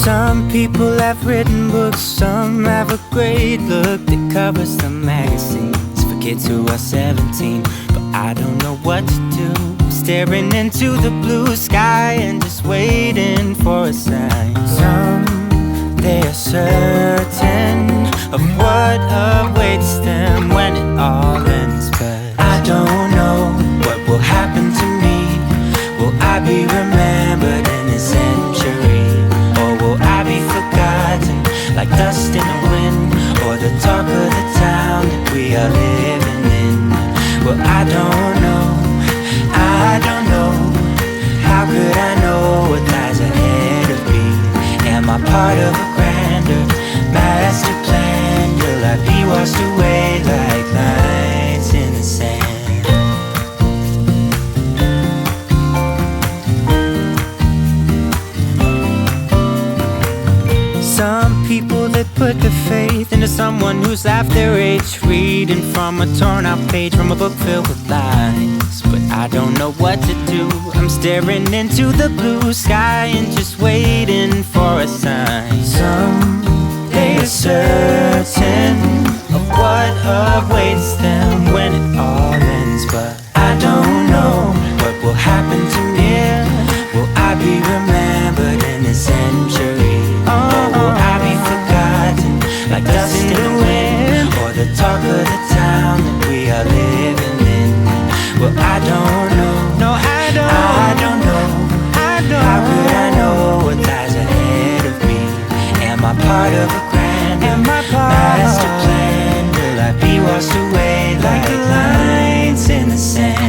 Some people have written books, some have a great look that covers the magazines for kids who are 17. But I don't know what to do, staring into the blue sky and just waiting for a sign. Some, they are certain of what awaits them when it all ends. But I don't know what will happen to me. Will I be remembered in a century? Or will I be forgotten like dust in the wind? Or the talk of the town that we are living in? Well, I don't know, I don't know. How could I know what lies ahead of me? Am I part of a grander master plan? Will I be washed away like lines in the sand? Some people that put their faith into someone who's half their age, reading from a torn out page from a book filled with lies. But I don't know what to do. I'm staring into the blue sky and just waiting for a sign. Some, they are certain of what awaits them when it all ends. But I don't know what will happen to me. Will I be remembered in a century? Or will I be forgotten like dust in the wind? Or the talk of the town that we are living in? Well, I don't know. No, I don't know. How could I know what lies ahead of me? Am I part of a grander master plan? Will I be washed away like lines in the sand?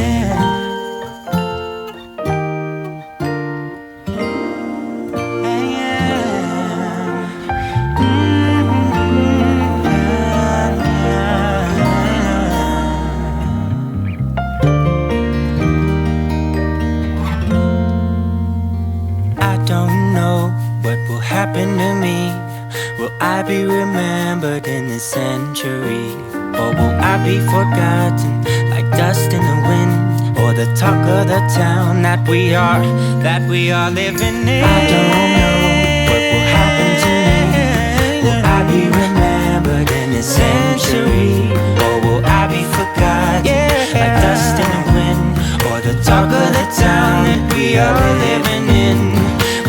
Happen to me? Will I be remembered in this century? Or will I be forgotten like dust in the wind? Or the talk of the town that we are living in? I don't know what will happen to me. Will I be remembered in this century? Or will I be forgotten like dust in the wind? Or the talk of the town that we are living in?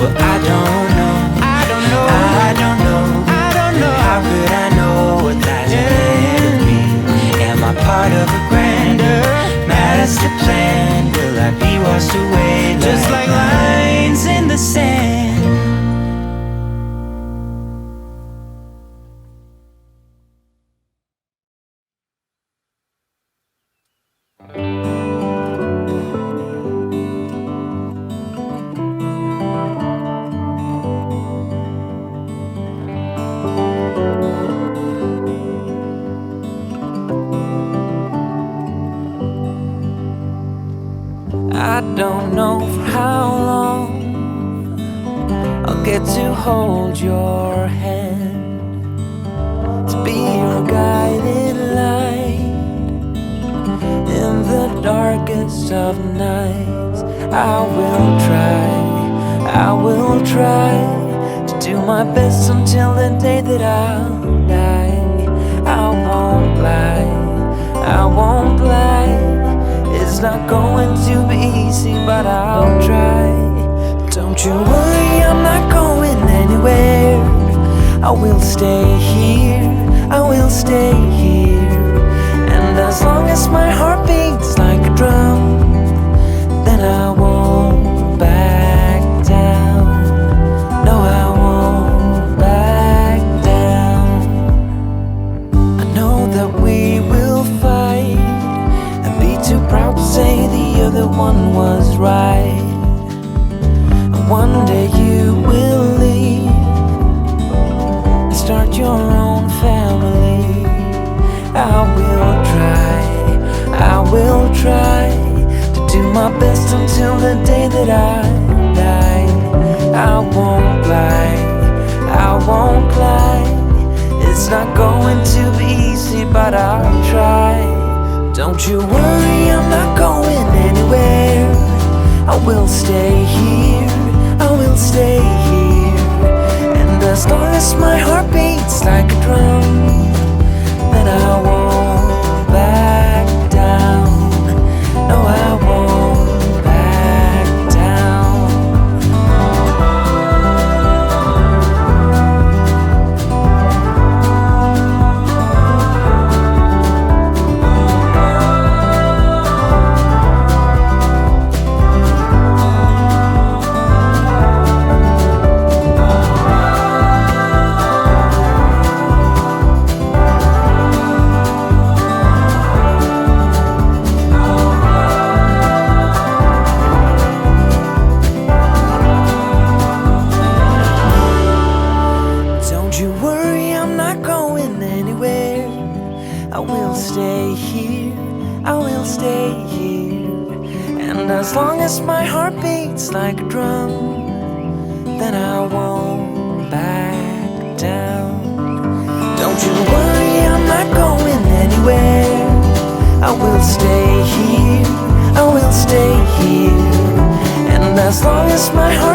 Well, I don't know. I don't know. How could I know what lies ahead of me? Am I part of a grander master plan? Will I be washed away just like lines in the sand? I don't know for how long I'll get to hold your hand, to be your guiding light in the darkest of nights. I will try to do my best until the day that I'll die. I won't lie. It's not going to be easy, but I'll try. Don't you worry, I'm not going anywhere. I will stay here, I will stay here. And as long as my heart beats like a drum, then I won't back down. No, I won't back down. I know that we will fight and be too proud to say the other one was right. And one day you will leave and start your own family. I will try to do my best until the day that I die. I won't lie. It's not going to be easy, but I'll try. Don't you worry, I'm not going anywhere. I will stay here, I will stay here. And as my heart beats like a drum, then I won't back down. No, I won't back down. I will stay here, I will stay here. And as long as my heart beats like a drum, then I won't back down. Don't you worry, I'm not going anywhere. I will stay here, I will stay here. And as long as my heart